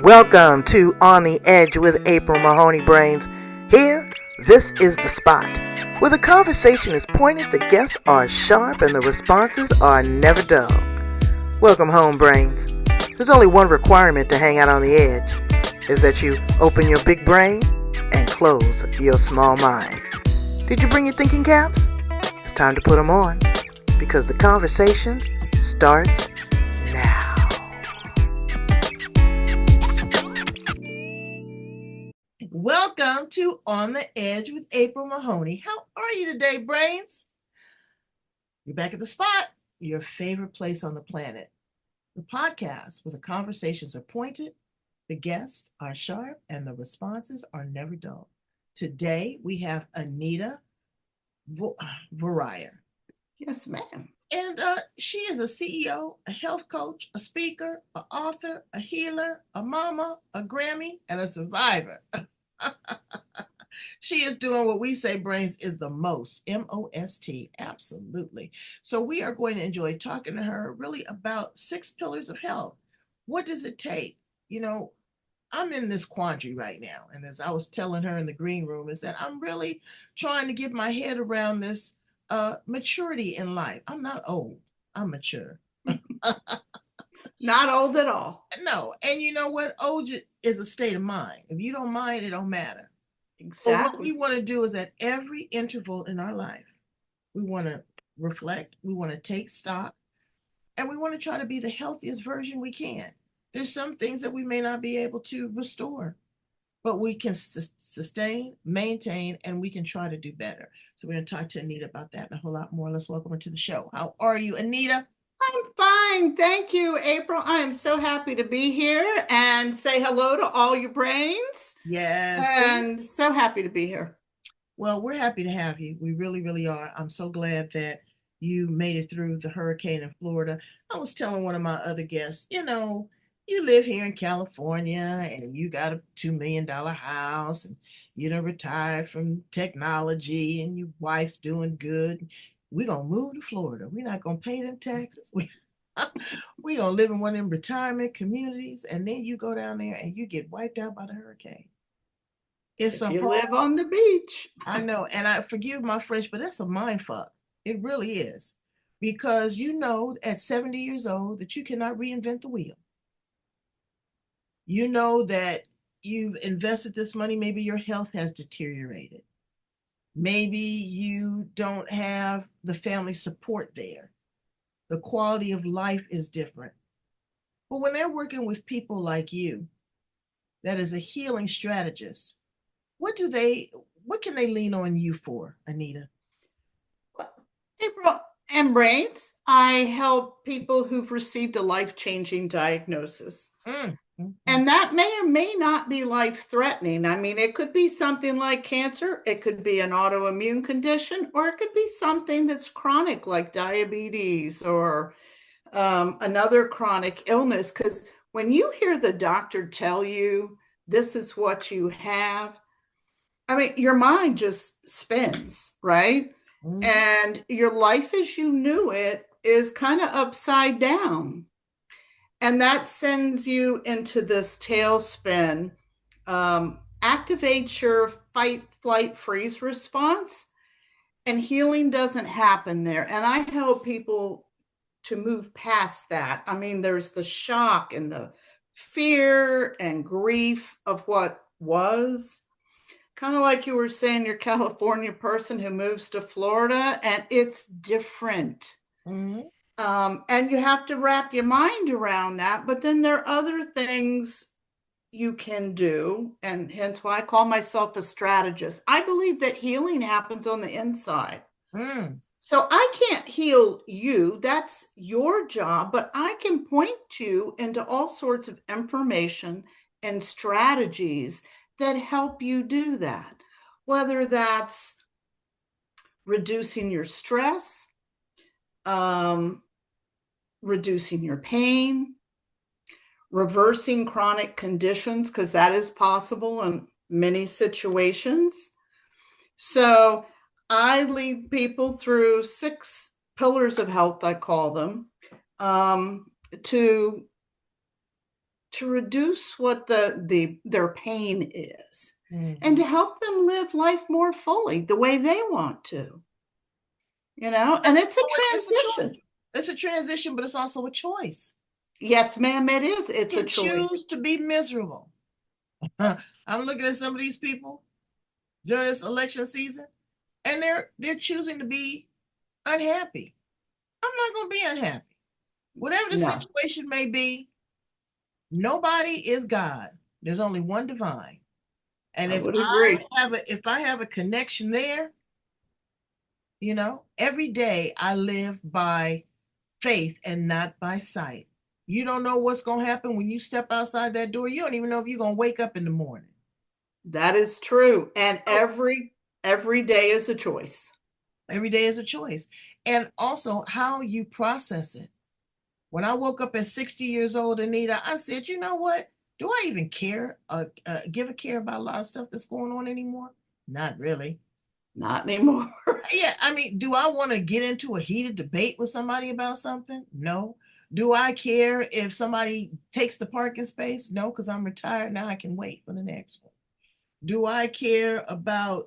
Welcome to On the Edge with April Mahoney Brains. Here, this is the spot where the conversation is pointed, the guests are sharp, and the responses are never dull. Welcome home, Brains. There's only one requirement to hang out on the edge, is that you open your big brain and close your small mind. Did you bring your thinking caps? It's time to put them on, because the conversation starts now. Welcome to On the Edge with April Mahoney. How are you today, Brains? You're back at the spot, your favorite place on the planet. The podcast where the conversations are pointed, the guests are sharp, and the responses are never dull. Today, we have Anita Vorreyer. Yes, ma'am. And she is a CEO, a health coach, a speaker, an author, a healer, a mama, a Grammy, and a survivor. She is doing what we say, Brains, is the most. M-O-S-T. Absolutely. So we are going to enjoy talking to her really about 6 pillars of health. What does it take? You know, I'm in this quandary right now. And as I was telling her in the green room, is that I'm really trying to get my head around this maturity in life. I'm not old. I'm mature. Not old at all. No. And you know what? Old is a state of mind. If you don't mind, it don't matter. Exactly. But what we want to do is at every interval in our life, we want to reflect, we want to take stock, and we want to try to be the healthiest version we can. There's some things that we may not be able to restore, but we can sustain, maintain, and we can try to do better. So we're going to talk to Anita about that and a whole lot more. Let's welcome her to the show. How are you, Anita? I'm fine. Thank you, April. I am so happy to be here and say hello to all your brains. Yes. And so happy to be here. Well, we're happy to have you. We really, really are. I'm so glad that you made it through the hurricane in Florida. I was telling one of my other guests, you know, you live here in California and you got a $2 million house and you done retired from technology and your wife's doing good. We're going to move to Florida. We're not going to pay them taxes. We're going to live in one of them retirement communities. And then you go down there and you get wiped out by the hurricane. It's if you live on the beach. I know. And I forgive my French, but that's a mind fuck. It really is. Because you know at 70 years old that you cannot reinvent the wheel. You know that you've invested this money. Maybe your health has deteriorated. Maybe you don't have the family support there. The quality of life is different. But when they're working with people like you, that is a healing strategist, what can they lean on you for, Anita? April and Brains, I help people who've received a life-changing diagnosis. Mm-hmm. And that may or may not be life-threatening. I mean, it could be something like cancer, it could be an autoimmune condition, or it could be something that's chronic like diabetes or another chronic illness. Because when you hear the doctor tell you this is what you have, I mean, your mind just spins, right? Mm-hmm. And your life as you knew it is kind of upside down. And that sends you into this tailspin, activates your fight, flight, freeze response, and healing doesn't happen there. And I help people to move past that. I mean, there's the shock and the fear and grief of what was. Kind of like you were saying, you're a California person who moves to Florida, and it's different. Mm-hmm. And you have to wrap your mind around that. But then there are other things you can do, and hence why I call myself a strategist. I believe that healing happens on the inside. Mm. So I can't heal you. That's your job. But I can point you into all sorts of information and strategies that help you do that. Whether that's reducing your stress, reducing your pain, reversing chronic conditions, because that is possible in many situations. So I lead people through 6 pillars of health, I call them, to to reduce what their pain is and Mhm. to help them live life more fully the way they want to, and it's a It's a choice. transition. It's a transition, but it's also a choice. Yes, ma'am, it is. It's You a can choice. choose to be miserable. I'm looking at some of these people during this election season, and they're choosing to be unhappy. I'm not going to be unhappy. Whatever the No, situation may be, nobody is God. There's only one divine. And I would agree. if I have a connection there, every day I live by faith and not by sight. You don't know what's going to happen when you step outside that door. You don't even know if you're going to wake up in the morning. That is true. And So every day is a choice. every day is a choice. And also how you process it. When I woke up at 60 years old, Anita, I said, you know what? Do I even care, give a care about a lot of stuff that's going on anymore? Not really. Not anymore. Yeah, I mean, do I want to get into a heated debate with somebody about something? No. Do I care if somebody takes the parking space? No, because I'm retired now. I can wait for the next one. Do I care about,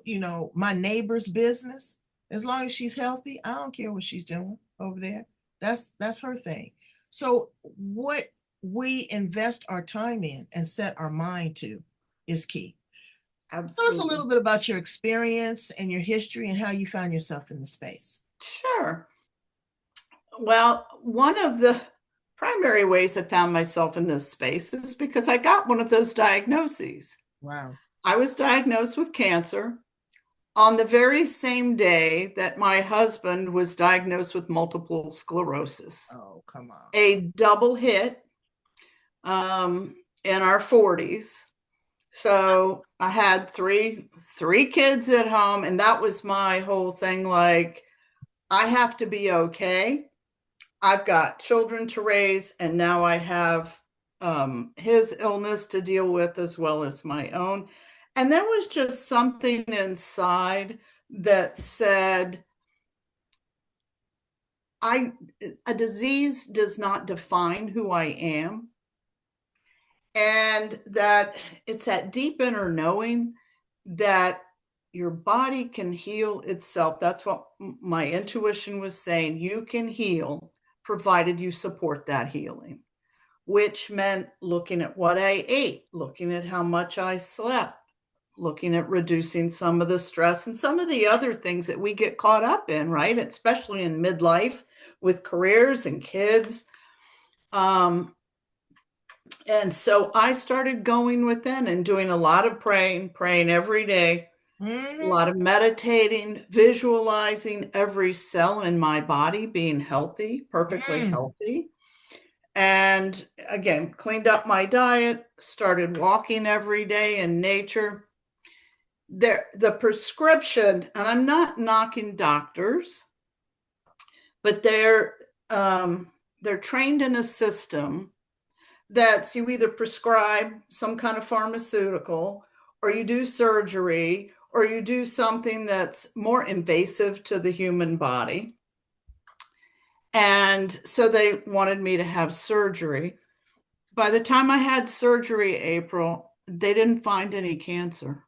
my neighbor's business? As long as she's healthy, I don't care what she's doing over there. That's her thing. So what we invest our time in and set our mind to is key. Tell us a Absolutely. little bit about your experience and your history and how you found yourself in the space. Sure. Well, one of the primary ways I found myself in this space is because I got one of those diagnoses. Wow. I was diagnosed with cancer on the very same day that my husband was diagnosed with multiple sclerosis. Oh, come on. A double hit in our 40s. So I had three kids at home, and that was my whole thing. Like, I have to be okay. I've got children to raise, and now I have his illness to deal with as well as my own. And there was just something inside that said, I a disease does not define who I am. And that it's that deep inner knowing that your body can heal itself. That's what my intuition was saying. You can heal provided you support that healing, which meant looking at what I ate, looking at how much I slept, looking at reducing some of the stress and some of the other things that we get caught up in, right? Especially in midlife with careers and kids. And so I started going within and doing a lot of praying every day, a Mm-hmm. lot of meditating, visualizing every cell in my body being healthy, perfectly Mm. healthy. And again, cleaned up my diet, started walking every day in nature. The prescription, and I'm not knocking doctors, but they're trained in a system that's you either prescribe some kind of pharmaceutical or you do surgery or you do something that's more invasive to the human body. And so they wanted me to have surgery. By the time I had surgery, April, they didn't find any cancer.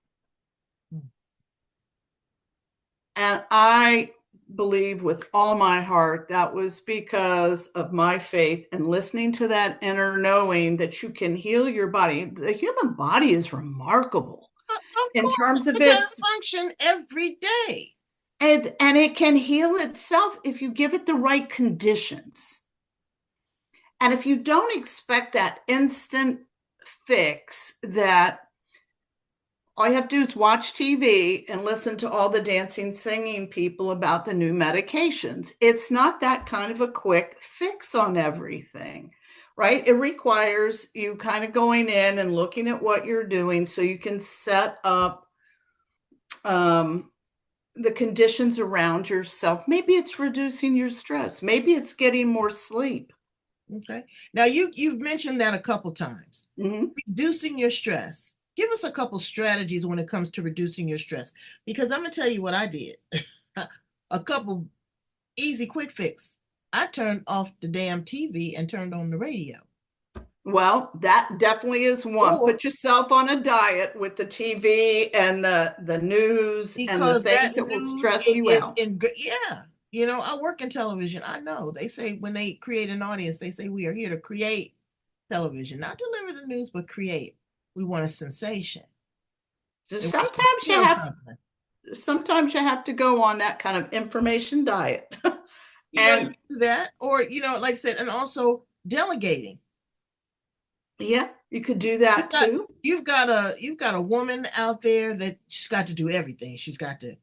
And I believe with all my heart that was because of my faith and listening to that inner knowing that you can heal your body. The human body is remarkable Of in course, terms of it got to its function every day. and it can heal itself if you give it the right conditions. And if you don't expect that instant fix that all you have to do is watch TV and listen to all the dancing, singing people about the new medications. It's not that kind of a quick fix on everything, right? It requires you kind of going in and looking at what you're doing so you can set up um, the conditions around yourself. Maybe it's reducing your stress. Maybe it's getting more sleep. Okay. Now you've mentioned that a couple times. Mm-hmm. Reducing your stress. Give us a couple strategies when it comes to reducing your stress. Because I'm gonna tell you what I did. A couple easy quick fix. I turned off the damn TV and turned on the radio. Well, that definitely is one. Or Put yourself on a diet with the TV and the news and the because things that that will news stress you is out. in good, yeah. You know, I work in television. I know they say when they create an audience, they say we are here to create television, not deliver the news, but create. We want a sensation. They Just want you to feel something. sometimes you have to go on that kind of information diet. You know, you And can do that, or like I said, and also delegating. yeah, you could do You've that got too. you've got a woman out there that she's got to do everything. She's got to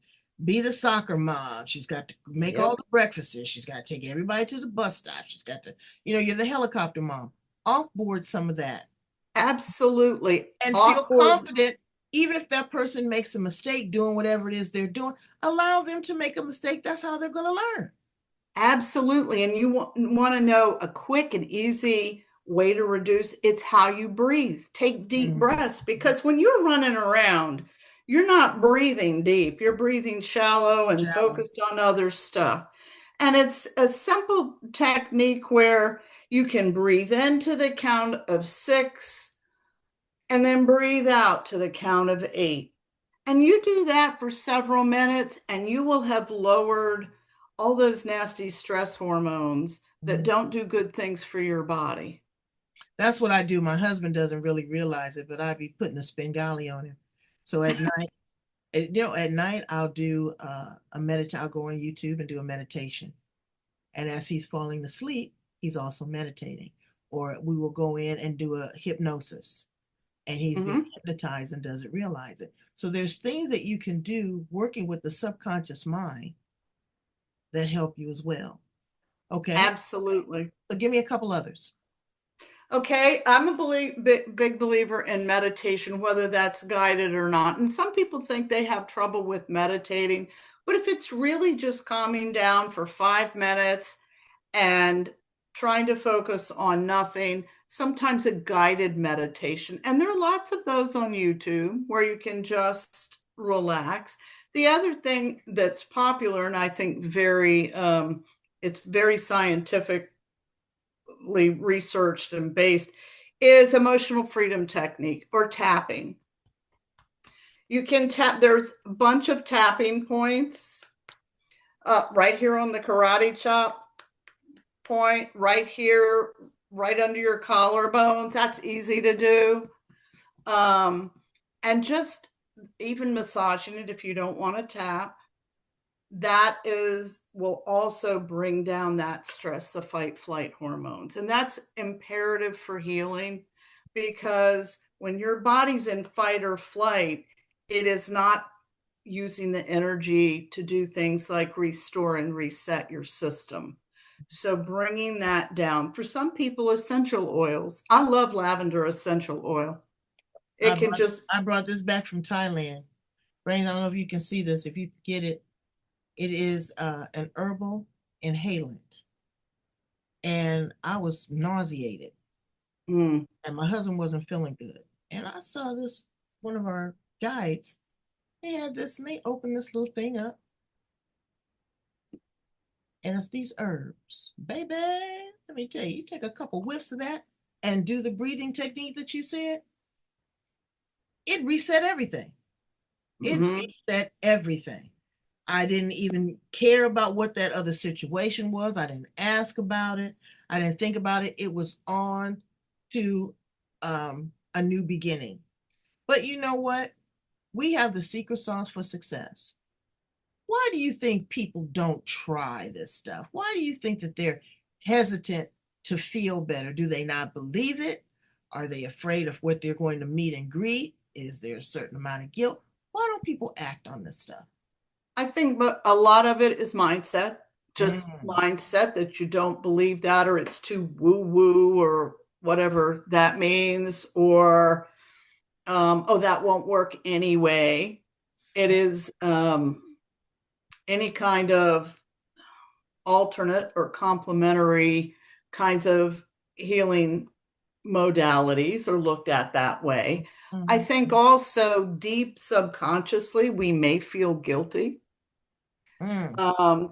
be the soccer mom. She's got to make all Yep, the breakfasts. She's got to take everybody to the bus stop. She's got to, you're the helicopter mom. Offboard some of that absolutely. and feel Offboard. confident, even if that person makes a mistake doing whatever it is they're doing. Allow them to make a mistake. That's how they're going to learn. Absolutely. And you want to know a quick and easy way to reduce it's how you breathe. Take deep Mm, breaths because when you're running around, you're not breathing deep. You're breathing shallow and shallow. focused on other stuff. And it's a simple technique where you can breathe into the count of 6 and then breathe out to the count of 8. And you do that for several minutes, and you will have lowered all those nasty stress hormones that Mm. don't do good things for your body. That's what I do. My husband doesn't really realize it, but I be putting a Spengali on him. So at night, at night I'll do a meditation. I'll go on YouTube and do a meditation. And as he's falling asleep, he's also meditating. Or we will go in and do a hypnosis, and he's being Mm-hmm. hypnotized and doesn't realize it. So there's things that you can do working with the subconscious mind that help you as well. Okay. Absolutely. So give me a couple others. Okay, I'm a big believer in meditation, whether that's guided or not. And some people think they have trouble with meditating, but if it's really just calming down for 5 minutes and trying to focus on nothing, sometimes a guided meditation. And there are lots of those on YouTube where you can just relax. The other thing that's popular, and I think it's very scientifically researched and based, is emotional freedom technique or tapping. You can tap, there's a bunch of tapping points right here on the karate chop point, right here, right under your collarbones. That's easy to do. Um, and just even massaging it if you don't want to tap, that is will also bring down that stress, the fight flight hormones. And that's imperative for healing because when your body's in fight or flight, it is not using the energy to do things like restore and reset your system. So bringing that down. For some people, essential oils. I love lavender essential oil. I It can brought just I brought this back from Thailand. Brains, I don't know if you can see this. If you get it, it is an herbal inhalant. And I was nauseated, mm, and my husband wasn't feeling good. And I saw this, one of our guides, they had this, and they opened this little thing up, and it's these herbs. Baby, let me tell you, you take a couple whiffs of that and do the breathing technique that you said, it reset everything. It mm-hmm. reset everything. I didn't even care about what that other situation was. I didn't ask about it. I didn't think about it. It was on to a new beginning. But you know what? We have the secret sauce for success. Why do you think people don't try this stuff? Why do you think that they're hesitant to feel better? Do they not believe it? Are they afraid of what they're going to meet and greet? Is there a certain amount of guilt? Why don't people act on this stuff? I think but a lot of it is mindset, just Mm, mindset that you don't believe that or it's too woo woo or whatever that means, or oh, that won't work anyway. It is any kind of alternate or complementary kinds of healing modalities are looked at that way. I mm, think also deep subconsciously, we may feel guilty mm.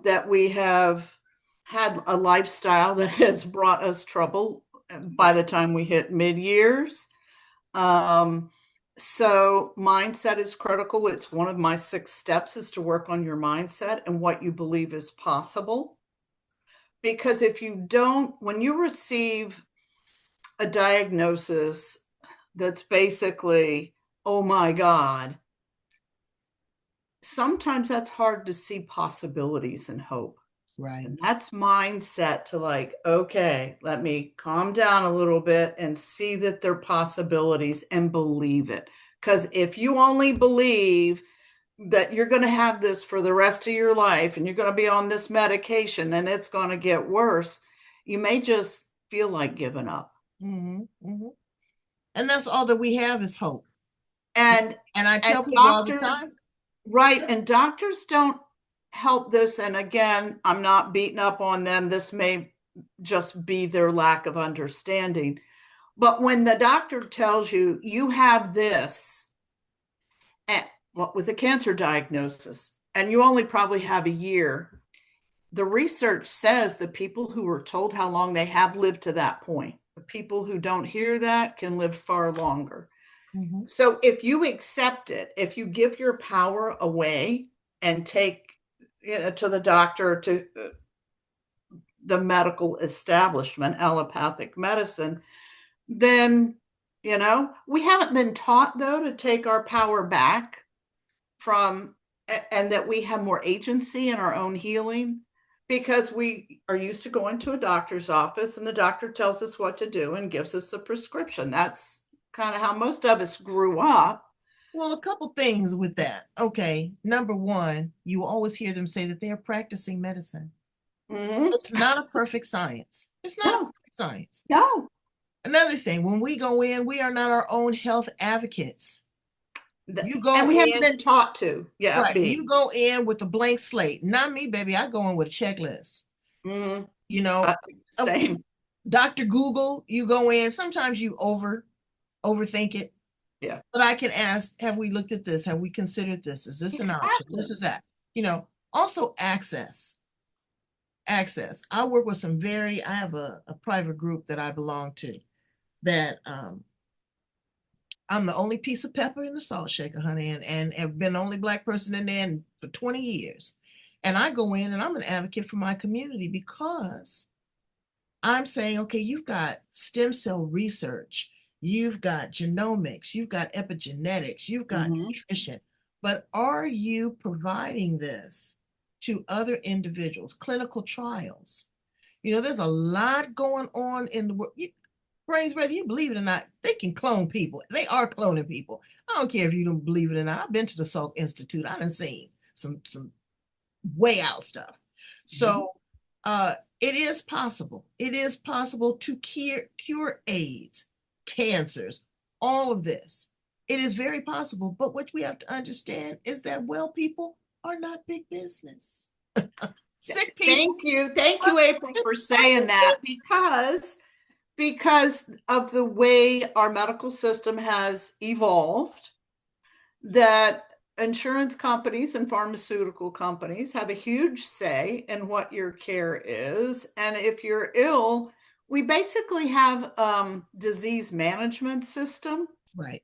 that we have had a lifestyle that has brought us trouble by the time we hit mid-years. Um, so mindset is critical. It's one of my 6 steps is to work on your mindset and what you believe is possible. Because if you don't, when you receive a diagnosis that's basically, oh my God, sometimes that's hard to see possibilities and hope. Right. And that's mindset to like, okay, let me calm down a little bit and see that there are possibilities and believe it. Because if you only believe that you're going to have this for the rest of your life and you're going to be on this medication and it's going to get worse, you may just feel like giving up. Mm-hmm. Mm-hmm. And that's all that we have is hope. And And I and tell people all the doctors, time, right, and doctors don't help this. And again, I'm not beating up on them. This may just be their lack of understanding. But when the doctor tells you you have this, and well, with a cancer diagnosis, and you only probably have a year, the research says the people who are told how long they have lived to that point. The people who don't hear that can live far longer. mm-hmm. So if you accept it, if you give your power away and take to the doctor, to the medical establishment, allopathic medicine, then, we haven't been taught, though, to take our power back from, and that we have more agency in our own healing, because we are used to going to a doctor's office and the doctor tells us what to do and gives us a prescription. That's kind of how most of us grew up. Well, a couple things with that. Okay. Number one, you always hear them say that they are practicing medicine. Mm-hmm. It's not a perfect science. It's not a No, perfect science. no. Another thing, when we go in, we are not our own health advocates. You And go we haven't in, been taught to, yeah, right? be. You go in with a blank slate. Not me, baby. I go in with a checklist. Mm-hmm. You know, uh, Same. Dr. Google, you go in. Sometimes you overthink it. Yeah. But I can ask, have we looked at this? Have we considered this? Is this an option? Exactly. This is that. Also access. Access. I work with I have a private group that I belong to that I'm the only piece of pepper in the salt shaker, honey, and have been the only black person in there for 20 years. And I go in and I'm an advocate for my community because I'm saying, okay, you've got stem cell research, you've got genomics, you've got epigenetics, you've got Mm-hmm. nutrition, but are you providing this to other individuals, clinical trials? There's a lot going on in the world. Brains, whether you believe it or not, they can clone people. They are cloning people. I don't care if you don't believe it or not. I've been to the Salk Institute. I done seen some way out stuff. Mm-hmm. So it is possible. It is possible to cure AIDS, cancers, all of this. It is very possible. But what we have to understand is that well people are not big business. Sick people. Thank you, April, for saying that, because of the way our medical system has evolved, that insurance companies and pharmaceutical companies have a huge say in what your care is. And if you're ill, we basically have disease management system Right.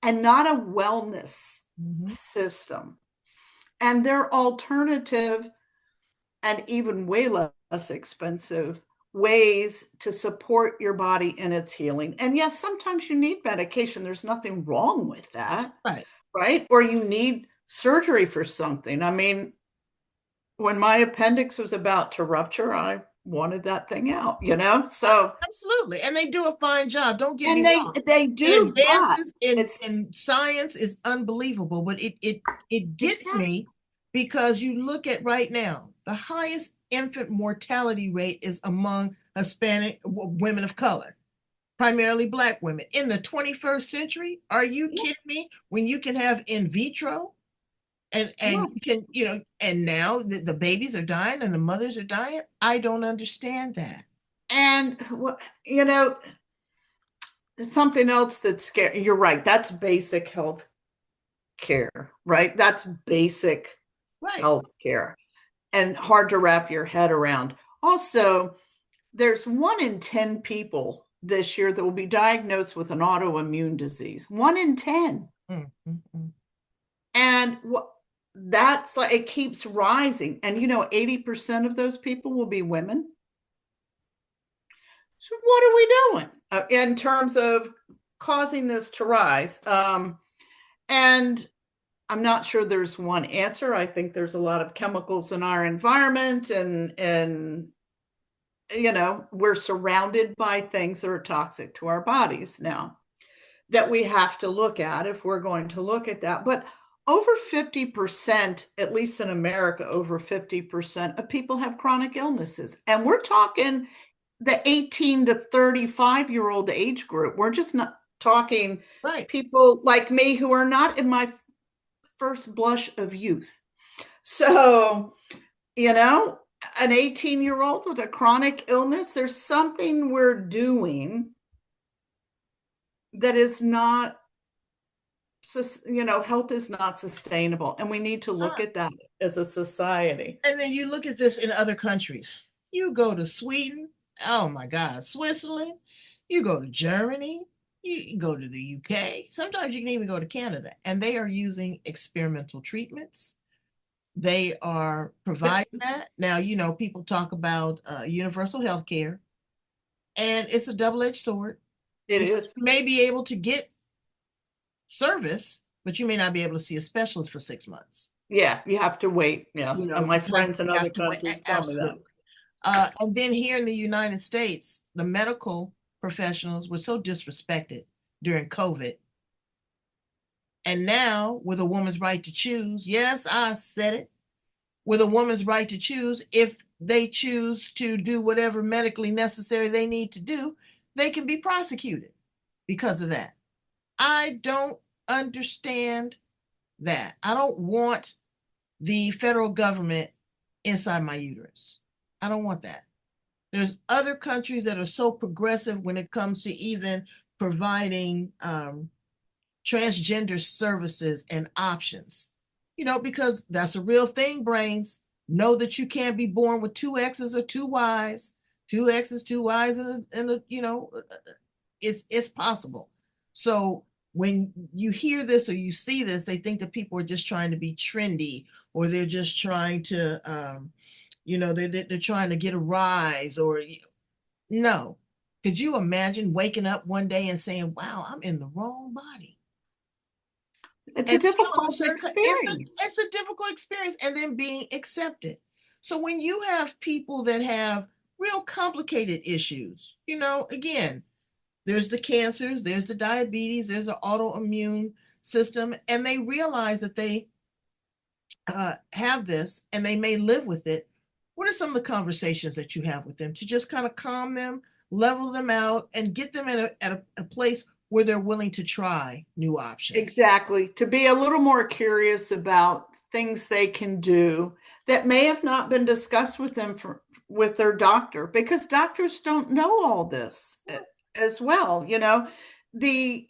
and not a wellness Mm-hmm. system. And they're alternative and even way less expensive ways to support your body in its healing. And yes, sometimes you need medication. There's nothing wrong with that, Right. right? Or you need surgery for something. I mean, when my appendix was about to rupture, I wanted that thing out, So, Absolutely. And they do a fine job. Don't get and me they wrong. they The do, but advances it's in science is unbelievable, but it gets exactly. me because you look at right now, the highest infant mortality rate is among Hispanic women of color, primarily black women. In the 21st century, are you Yeah, kidding me? When you can have in vitro and yes. you can, and now the babies are dying and the mothers are dying. I don't understand that. And something else that's scary. You're right. That's basic health care, right? That's basic Right. health care and hard to wrap your head around. Also, there's 1 in 10 people this year that will be diagnosed with an autoimmune disease. 1 in 10. Mm, mm, mm. And that's like, it keeps rising. And 80% of those people will be women. So what are we doing in terms of causing this to rise? And I'm not sure there's one answer. I think there's a lot of chemicals in our environment, and we're surrounded by things that are toxic to our bodies now that we have to look at if we're going to look at that. But over 50%, at least in America, over 50% of people have chronic illnesses. And we're talking the 18 to 35-year-old age group. We're just not talking Right. people like me who are not in my first blush of youth. So, an 18-year-old with a chronic illness, there's something we're doing that is not, health is not sustainable. And we need to look at that as a society. And then you look at this in other countries. You go to Sweden, oh my God, Switzerland, you go to Germany, you go to the UK, sometimes you can even go to Canada, and they are using experimental treatments. They are providing that. Now, people talk about universal health care, and it's a double-edged sword It because is. you may be able to get service, but you may not be able to see a specialist for 6 months. Yeah, you have to wait. Yeah. And my Because friends in you other have to wait. countries tell me that. Absolutely. And then here in the United States, the medical professionals were so disrespected during COVID. And now, with a woman's right to choose, yes, I said it, with a woman's right to choose, if they choose to do whatever medically necessary they need to do, they can be prosecuted because of that. I don't understand that. I don't want the federal government inside my uterus. I don't want that. There's other countries that are so progressive when it comes to even providing transgender services and options. Because that's a real thing, brains. Know that you can't be born with two X's or two Y's, two X's, two Y's, it's possible. So when you hear this or you see this, they think that people are just trying to be trendy, or they're just trying to, they're trying to get a rise, or no. Could you imagine waking up one day and saying, wow, I'm in the wrong body? It's a And all of a difficult sudden, experience. it's a difficult experience, and then being accepted. So when you have people that have real complicated issues, again, there's the cancers, there's the diabetes, there's the autoimmune system, and they realize that they have this and they may live with it. What are some of the conversations that you have with them to just kind of calm them, level them out, and get them at a place where they're willing to try new options? Exactly. To be a little more curious about things they can do that may have not been discussed with them with their doctor, because doctors don't know all this as well. The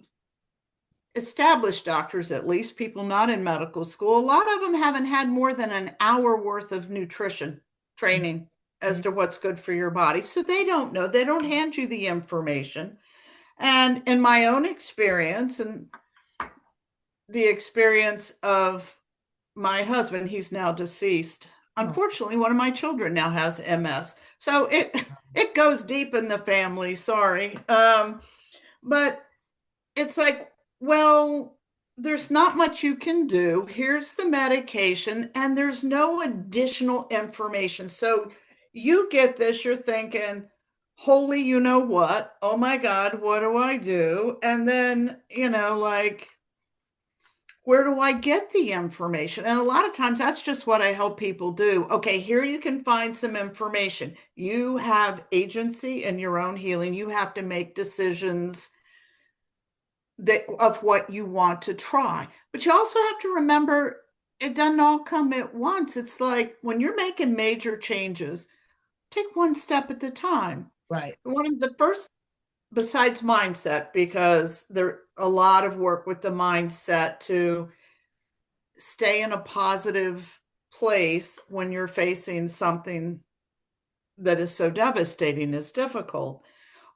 established doctors, at least people not in medical school, a lot of them haven't had more than an hour worth of nutrition training as to what's good for your body. So they don't know. They don't hand you the information. And in my own experience, and the experience of my husband, he's now deceased. Oh, Unfortunately, one of my children now has MS. So it goes deep in the family, sorry. But it's like, well, there's not much you can do. Here's the medication, and there's no additional information. So you get this, you're thinking, holy, you know what? Oh my God, what do I do? And then, like, where do I get the information? And a lot of times that's just what I help people do. Okay, here you can find some information. You have agency in your own healing. You have to make decisions of what you want to try. But you also have to remember it doesn't all come at once. It's like when you're making major changes, take one step at a time. right. One of the first, besides mindset, because there a lot of work with the mindset to stay in a positive place when you're facing something that is so devastating is difficult.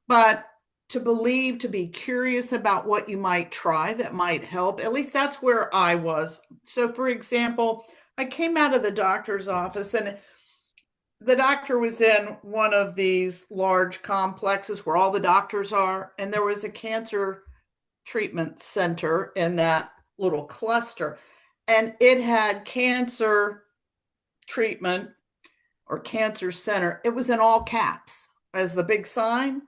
But to believe, to be curious about what you might try that might help. At least that's where I was. So, for example, I came out of the doctor's office, and the doctor was in one of these large complexes where all the doctors are, and there was a cancer treatment center in that little cluster. And it had cancer treatment or cancer center. It was in all caps as the big sign.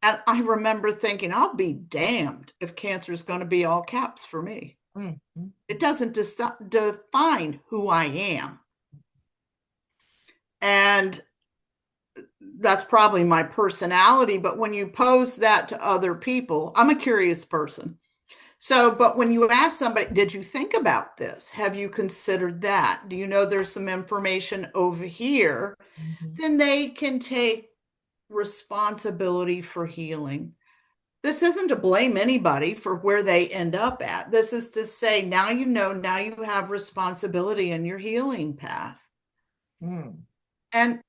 And I remember thinking, I'll be damned if cancer is going to be all caps for me. Mm-hmm. It doesn't define who I am. And that's probably my personality. But when you pose that to other people, I'm a curious person. So, but when you ask somebody, did you think about this? Have you considered that? Do you know there's some information over here? Mm-hmm. Then they can take responsibility for healing. This isn't to blame anybody for where they end up at. This is to say, now you know, now you have responsibility in your healing path. Mm. And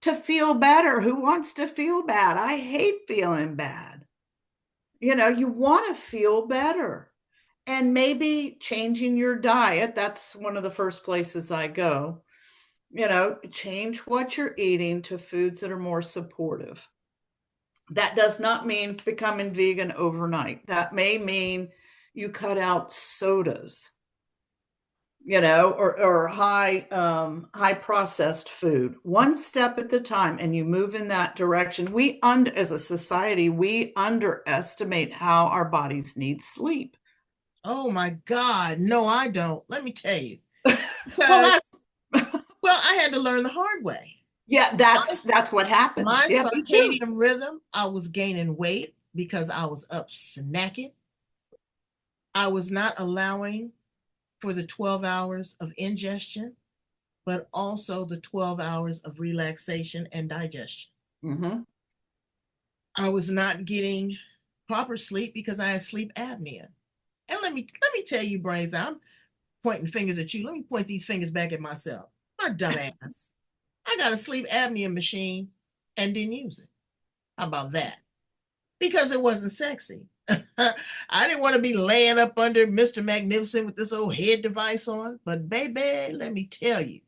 to feel better. Who wants to feel bad? I hate feeling bad. You want to feel better. And maybe changing your diet, that's one of the first places I go. Change what you're eating to foods that are more supportive. That does not mean becoming vegan overnight. That may mean you cut out sodas, or high processed food, one step at the time, and you move in that direction. As a society, we underestimate how our bodies need sleep. Oh my God. No, I don't. Let me tell you. Well, Because, that's well, I had to learn the hard way. yeah, My, that's what happens. my Yeah, me too. circadian rhythm, I was gaining weight because I was up snacking. I was not allowing for the 12 hours of ingestion, but also the 12 hours of relaxation and digestion. Mm-hmm. I was not getting proper sleep because I had sleep apnea. And let me tell you, Brains, I'm pointing fingers at you. Let me point these fingers back at myself. My dumb ass. I got a sleep apnea machine and didn't use it. How about that? Because it wasn't sexy. I didn't want to be laying up under Mr. Magnificent with this old head device on. But baby, let me tell you,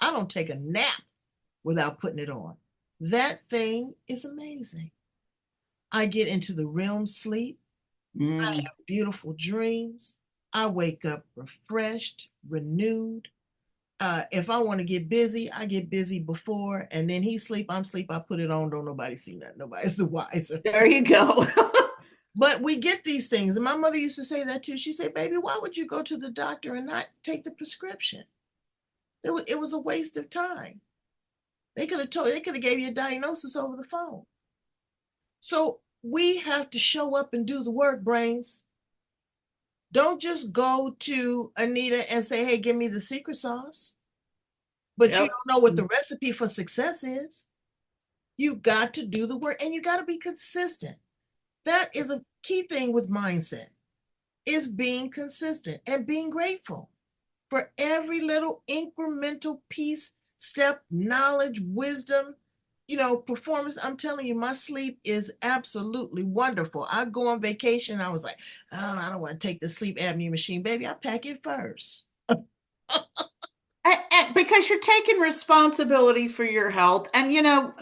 I don't take a nap without putting it on. That thing is amazing. I get into the REM sleep. I Mm. have beautiful dreams. I wake up refreshed, renewed. If I want to get busy, I get busy before, and then he sleep, I'm sleep. I put it on. Don't nobody see nothing. Nobody's the wiser. There you go. But we get these things, and my mother used to say that too. She said, "Baby, why would you go to the doctor and not take the prescription? It was a waste of time. They could have gave you a diagnosis over the phone." So we have to show up and do the work, Brains. Don't just go to Anita and say, "Hey, give me the secret sauce," but you Yep. don't know what the recipe for success is. You got to do the work, and you got to be consistent. That is a key thing with mindset, is being consistent and being grateful for every little incremental piece, step, knowledge, wisdom, performance. I'm telling you, my sleep is absolutely wonderful. I go on vacation. I was like, oh, I don't want to take the sleep apnea machine, baby. I pack it first. And because you're taking responsibility for your health, and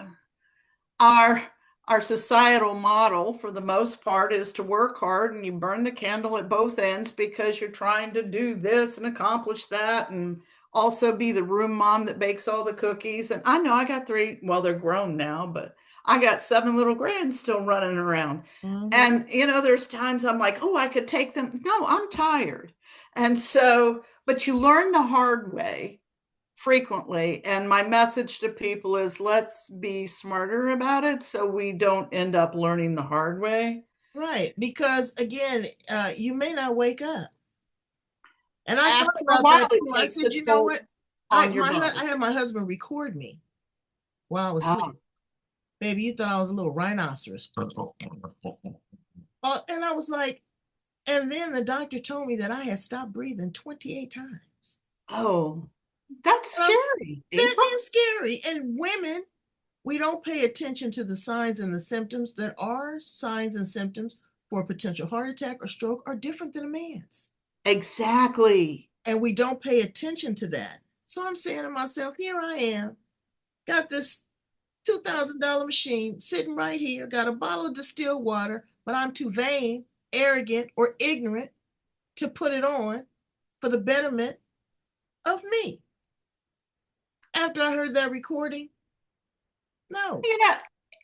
our our societal model for the most part is to work hard and you burn the candle at both ends because you're trying to do this and accomplish that, and also be the room mom that bakes all the cookies. And I know I got three, well, they're grown now, but I got seven little grands still running around. Mm-hmm. And there's times I'm like, oh, I could take them. No, I'm tired. And so, but you learn the hard way frequently. And my message to people is, let's be smarter about it so we don't end up learning the hard way. Right. Because again, you may not wake up. And I thought After a about while, that it too. I takes said, a you know toll what? on your body. I had my husband record me while I was Oh, asleep. Baby, you thought I was a little rhinoceros. And I was like, and then the doctor told me that I had stopped breathing 28 times. oh, that's And I'm, scary, that April. is scary. And women, We don't pay attention to the signs and the symptoms that are signs and symptoms for a potential heart attack or stroke are different than a man's. Exactly. And we don't pay attention to that. So I'm saying to myself, here I am, got this $2,000 machine sitting right here, got a bottle of distilled water, but I'm too vain, arrogant, or ignorant to put it on for the betterment of me. After I heard that recording, no. Yeah,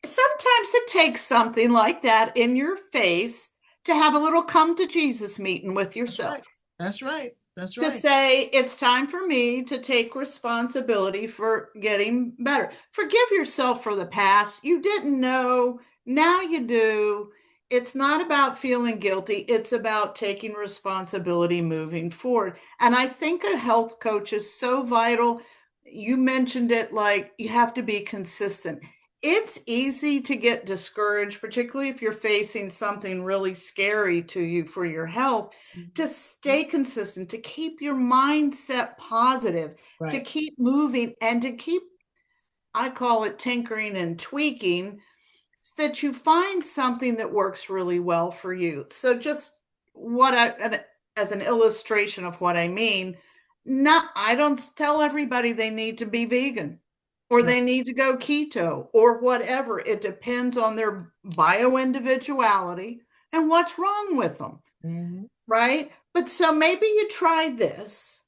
sometimes it takes something like that in your face to have a little come to Jesus meeting with That's right. yourself. That's right. That's To right. say it's time for me to take responsibility for getting better. Forgive yourself for the past. You didn't know, now you do. It's not about feeling guilty, it's about taking responsibility moving forward. And I think a health coach is so vital. You mentioned it, like you have to be consistent. It's easy to get discouraged, particularly if you're facing something really scary to you for your health, to Mhm. stay consistent, to keep your mindset positive, to Right. keep moving, and to keep, I call it tinkering and tweaking, so that you find something that works really well for you. So just what as an illustration of what I mean, not, I don't tell everybody they need to be vegan or Right. they need to go keto or whatever. It depends on their bio individuality and what's wrong with them, Mhm. right? But so maybe you try this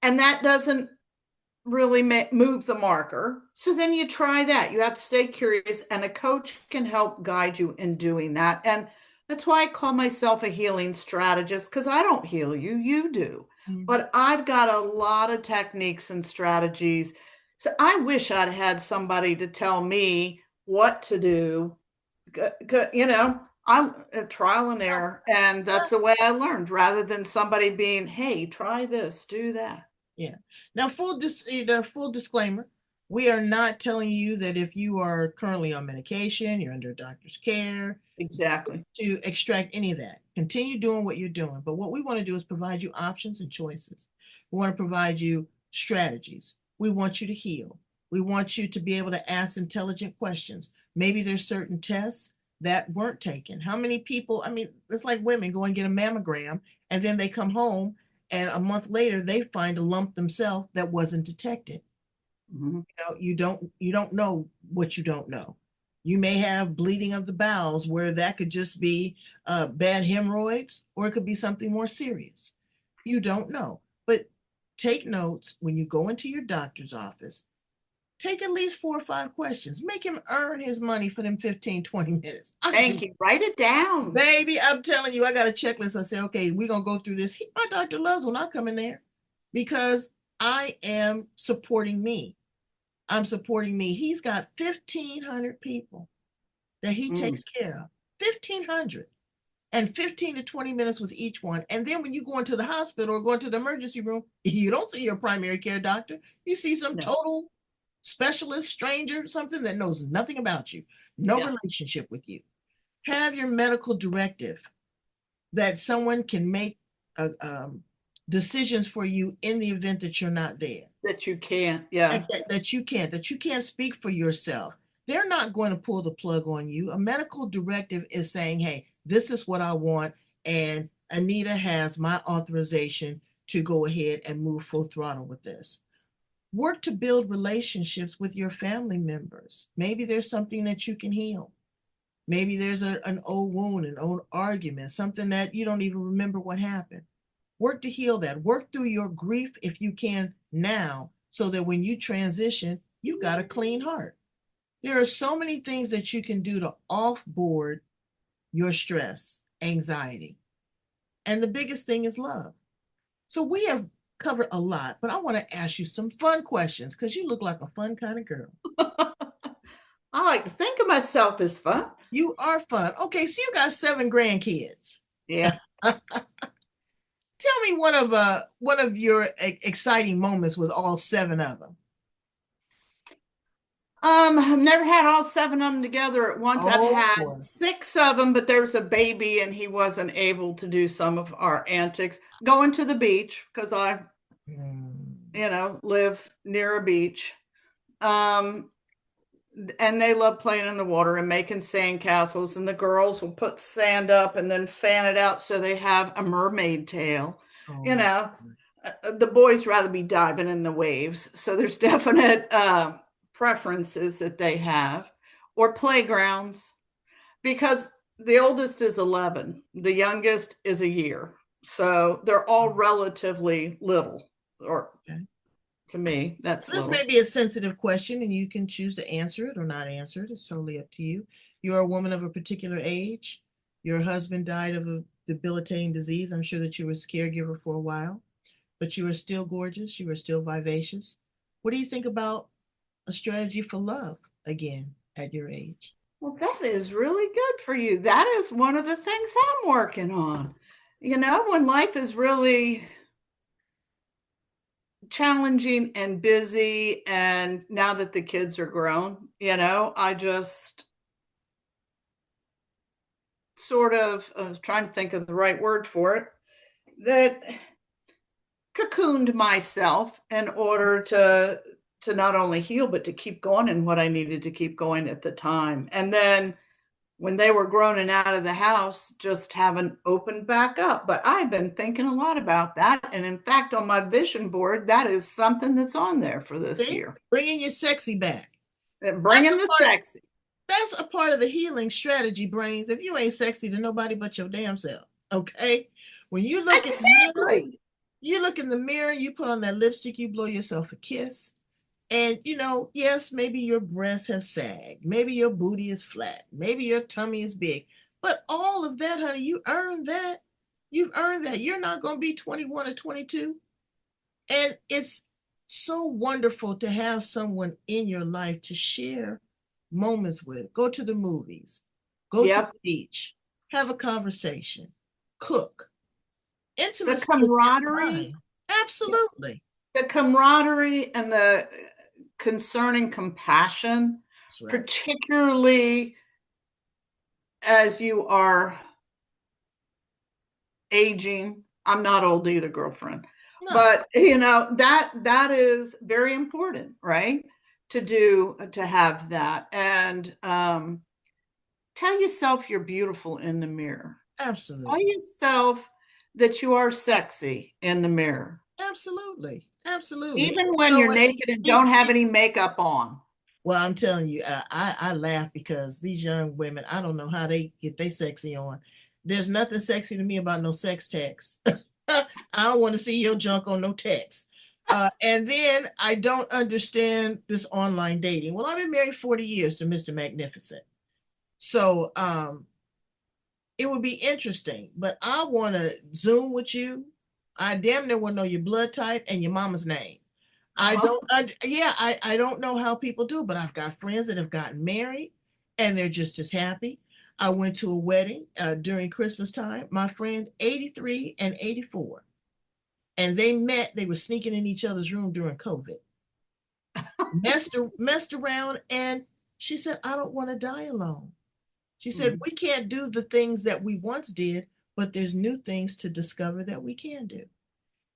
and that doesn't really move the marker. So then you try that. You have to stay curious, and a coach can help guide you in doing that. And that's why I call myself a healing strategist, because I don't heal you, you do. Mhm. But I've got a lot of techniques and strategies. So I wish I'd had somebody to tell me what to do. You know, I'm a trial and error, and that's the way I learned rather than somebody being, hey, try this, do that. Yeah. Now, full disclaimer: we are not telling you that if you are currently on medication, you're under a doctor's care, Exactly. to extract any of that. Continue doing what you're doing. But what we want to do is provide you options and choices. We want to provide you strategies. We want you to heal. We want you to be able to ask intelligent questions. Maybe there's certain tests that weren't taken. How many people, I mean, it's like women go and get a mammogram and then they come home and a month later they find a lump themselves that wasn't detected. Mhm. You don't know what you don't know. You may have bleeding of the bowels where that could just be bad hemorrhoids, or it could be something more serious. You don't know. But take notes when you go into your doctor's office. Take at least 4 or 5 questions. Make him earn his money for them 15, 20 minutes. I Thank do. you. Write it down. Baby, I'm telling you, I got a checklist. I say, okay, we're going to go through this. My doctor loves when I come in there because I am supporting me. I'm supporting me. He's got 1,500 people that he Mm, takes care of. 1,500 and 15 to 20 minutes with each one. And then when you go into the hospital or go into the emergency room, you don't see your primary care doctor. You see some no. total specialist, stranger, something that knows nothing about you, no Yeah. relationship with you. Have your medical directive that someone can make decisions for you in the event that you're not there. That you can't. Yeah. That you can't speak for yourself. They're not going to pull the plug on you. A medical directive is saying, hey, this is what I want, and Anita has my authorization to go ahead and move full throttle with this. Work to build relationships with your family members. Maybe there's something that you can heal. Maybe there's an old wound, an old argument, something that you don't even remember what happened. Work to heal that. Work through your grief if you can now, so that when you transition, you've got a clean heart. There are so many things that you can do to offboard your stress, anxiety. And the biggest thing is love. So we have covered a lot, but I want to ask you some fun questions because you look like a fun kind of girl. I like to think of myself as fun. You are fun. Okay, so you got 7 grandkids. Yeah. Tell me one of your exciting moments with all 7 of them. I've never had all seven of them together at once. I've Oh had boy. six of them, but there's a baby and he wasn't able to do some of our antics. Going to the beach because Hmm. live near a beach. Um, and they love playing in the water and making sand castles. And the girls will put sand up and then fan it out so they have a mermaid tail. Oh You my know, God. the boys rather be diving in the waves. So there's definite preferences that they have, or playgrounds, because the oldest is 11, the youngest is a year. So they're all Oh, relatively little, or okay. to me, that's This may little. be a sensitive question, and you can choose to answer it or not answer it. It's totally up to you. You're a woman of a particular age. Your husband died of a debilitating disease. I'm sure that you were his caregiver for a while, but you are still gorgeous. You are still vivacious. What do you think about a strategy for love again at your age? Well, that is really good for you. That is one of the things I'm working on. When life is really challenging and busy, and now that the kids are grown, I just sort of, I was trying to think of the right word for it, that cocooned myself in order to not only heal but to keep going in what I needed to keep going at the time. And then when they were grown and out of the house, just haven't opened back up. But I've been thinking a lot about that. And in fact, on my vision board, that is something that's on there for this See, year. bringing your sexy back. That's Bringing a the part. sexy. That's a part of the healing strategy, brains. If you ain't sexy to nobody but your damn self, okay? When you look in the mirror, Exactly. you put on that lipstick, you blow yourself a kiss. And yes, maybe your breasts have sagged, maybe your booty is flat, maybe your tummy is big. But all of that, honey, you earned that. You've earned that. You're not going to be 21 or 22. And it's so wonderful to have someone in your life to share moments with. Go to the movies, go to Yep. the beach, have a conversation, cook. The Intimacy is in the camaraderie, mind. Absolutely. the camaraderie and the concerning compassion, That's right. particularly as you are aging. I'm not old either, girlfriend. No, But that is very important, right? To have that. And tell yourself you're beautiful in the mirror. Tell absolutely. yourself that you are sexy in the mirror. Absolutely. Absolutely. And Even you when know you're what? naked and These don't have any makeup on. Well, I'm telling you, I laugh because these young women, I don't know how they get they sexy on. There's nothing sexy to me about no sex text. I don't want to see your junk on no text. And then I don't understand this online dating. Well, I've been married 40 years to Mr. Magnificent. So it would be interesting, but I want to Zoom with you. I damn near want to know your blood type and your mama's name. I Uh-huh. don't, yeah, I don't know how people do, but I've got friends that have gotten married and they're just as happy. I went to a wedding during Christmas time. My friend, 83 and 84, and they met. They were sneaking in each other's room during COVID, messed around, and she said, "I don't want to die alone." She said, Hmm. "We can't do the things that we once did, but there's new things to discover that we can do."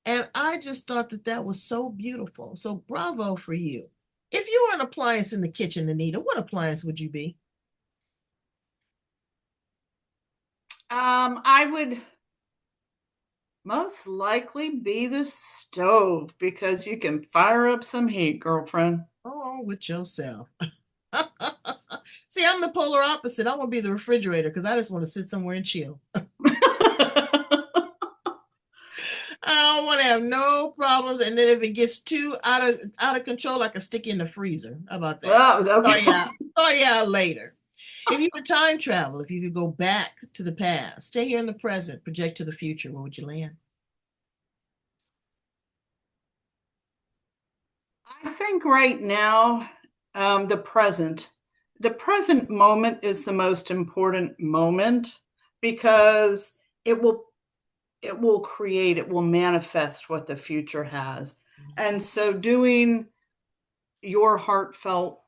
And I just thought that that was so beautiful. So bravo for you. If you were an appliance in the kitchen, Anita, what appliance would you be? I would most likely be the stove because you can fire up some heat, girlfriend. Oh, with yourself. See, I'm the polar opposite. I want to be the refrigerator because I just want to sit somewhere and chill. I don't want to have no problems. And then if it gets too out of control, I can stick you in the freezer. How about that? Oh, Oh okay. yeah. Oh yeah, later. If you could time travel, if you could go back to the past, stay here in the present, project to the future, where would you land? I think right now, the present, the present moment is the most important moment because it will it will manifest what the future has. And so doing your heartfelt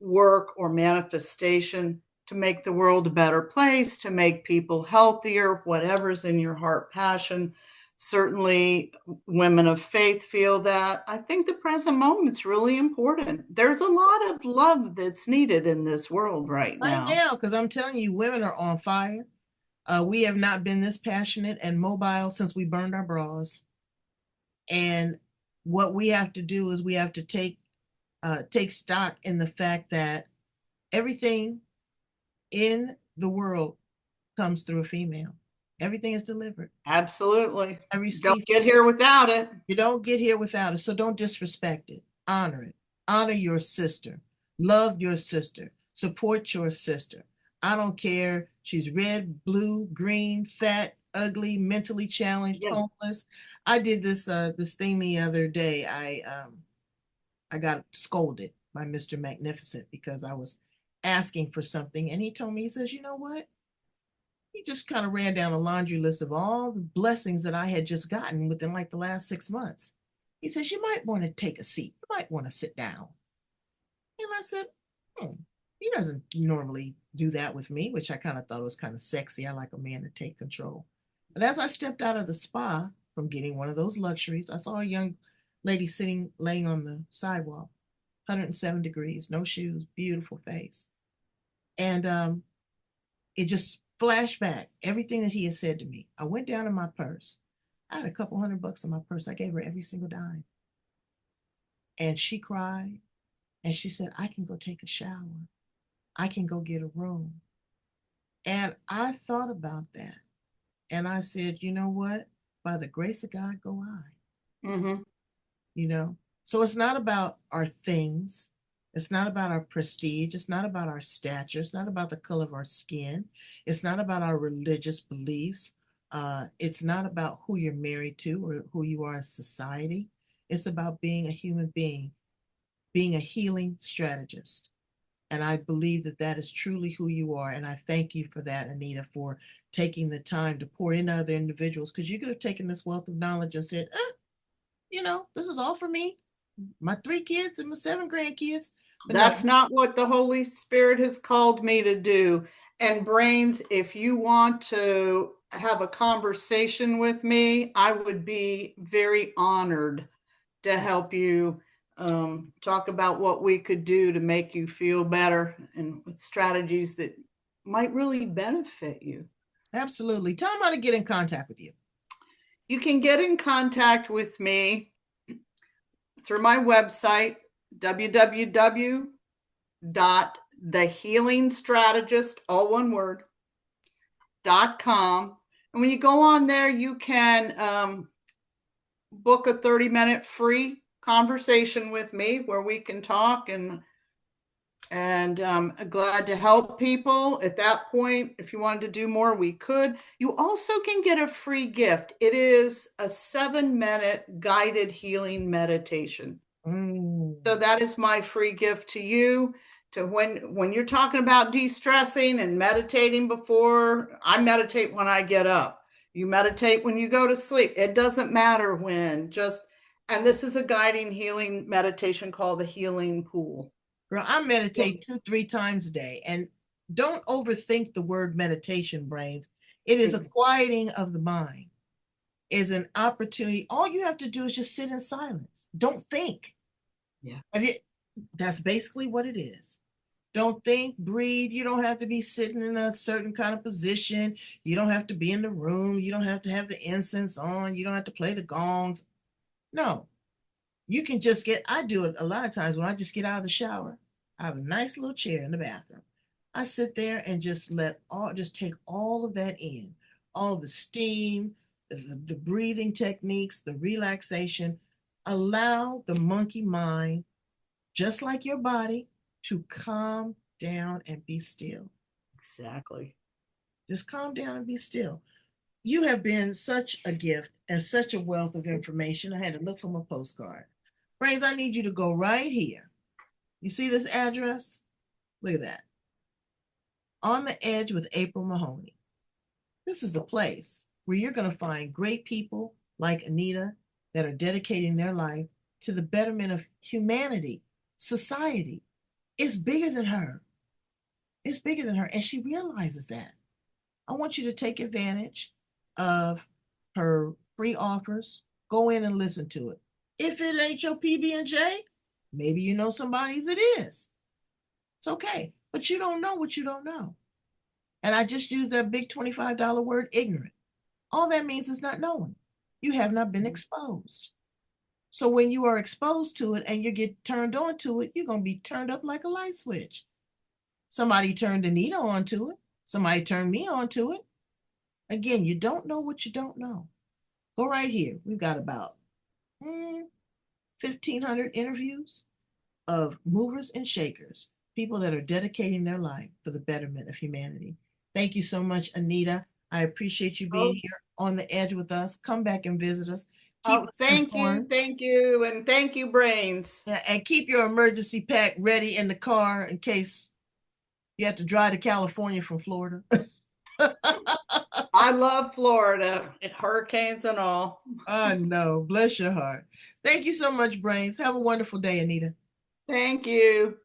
work or manifestation to make the world a better place, to make people healthier, whatever's in your heart passion, Certainly, women of faith feel that. I think the present moment's really important. There's a lot of love that's needed in this world right Right now. now, because I'm telling you, women are on fire. We have not been this passionate and mobile since we burned our bras. And what we have to do is we have to take stock in the fact that everything in the world comes through a female. Everything is delivered. Absolutely. Every Don't species. get here without it. You don't get here without it. So don't disrespect it. Honor it. Honor your sister. Love your sister. Support your sister. I don't care. She's red, blue, green, fat, ugly, mentally challenged, Yeah. homeless. I did this thing the other day. I got scolded by Mr. Magnificent because I was asking for something, and he told me, he says, you know what? He just kind of ran down a laundry list of all the blessings that I had just gotten within like the last 6 months. He says, you might want to take a seat. You might want to sit down. And I said, hmm, he doesn't normally do that with me, which I kind of thought was kind of sexy. I like a man to take control. But as I stepped out of the spa from getting one of those luxuries, I saw a young lady sitting, laying on the sidewalk, 107 degrees, no shoes, beautiful face. And it just flashed back everything that he had said to me. I went down in my purse. I had a couple $100 in my purse. I gave her every single dime. And she cried and she said, I can go take a shower. I can go get a room. And I thought about that. And I said, you know what? By the grace of God, go I. Mm-hmm. you know? So it's not about our things. It's not about our prestige. It's not about our stature. It's not about the color of our skin. It's not about our religious beliefs. It's not about who you're married to or who you are in society. It's about being a human being, being a healing strategist. And I believe that that is truly who you are. And I thank you for that, Anita, for taking the time to pour into other individuals, because you could have taken this wealth of knowledge and said, this is all for me, my 3 kids and my 7 grandkids. But no, That's not what the Holy Spirit has called me to do. And brains, if you want to have a conversation with me, I would be very honored to help you talk about what we could do to make you feel better and with strategies that might really benefit you. absolutely. Tell them how to get in contact with you. You can get in contact with me through my website, www.thehealingstrategist, all one word, .com. And when you go on there, you can book a 30-minute free conversation with me where we can talk, and glad to help people. At that point, if you wanted to do more, we could. You also can get a free gift. It is a 7-minute guided healing meditation. So that is my free gift to you. To when you're talking about de-stressing and meditating before, I meditate when I get up. You meditate when you go to sleep. It doesn't matter when. And this is a guiding healing meditation called the Healing Pool. Girl, I meditate 2, 3 times a day. And don't overthink the word meditation, brains. It is a quieting of the mind, is an opportunity. All you have to do is just sit in silence. Don't think. Yeah. That's basically what it is. Don't think, breathe. You don't have to be sitting in a certain kind of position. You don't have to be in the room. You don't have to have the incense on. You don't have to play the gongs. No, you can just I do it a lot of times when I just get out of the shower. I have a nice little chair in the bathroom. I sit there and just take all of that in, all the steam, the breathing techniques, the relaxation. Allow the monkey mind, just like your body, to calm down and be still. Exactly. Just calm down and be still. You have been such a gift and such a wealth of information. I had to look from a postcard. Brains, I need you to go right here. You see this address? Look at that. On the Edge with April Mahoney. This is the place where you're going to find great people like Anita that are dedicating their life to the betterment of humanity, society. It's bigger than her. It's bigger than her. And she realizes that. I want you to take advantage of her free offers. Go in and listen to it. If it ain't your PB&J, maybe you know somebody's it is. It's okay. But you don't know what you don't know. And I just used that big $25 word, ignorant. All that means is not knowing. You have not been exposed. So when you are exposed to it and you get turned on to it, you're going to be turned up like a light switch. Somebody turned Anita onto it. Somebody turned me onto it. Again, you don't know what you don't know. Go right here. We've got about 1,500 interviews of movers and shakers, people that are dedicating their life for the betterment of humanity. Thank you so much, Anita. I appreciate you being Oh, here on the edge with us. Come back and visit us. Keep oh, us informed. thank you, and thank you, Brains. Yeah, and keep your emergency pack ready in the car in case you have to drive to California from Florida. I love Florida, hurricanes and all. I know. Bless your heart. Thank you so much, Brains. Have a wonderful day, Anita. Thank you.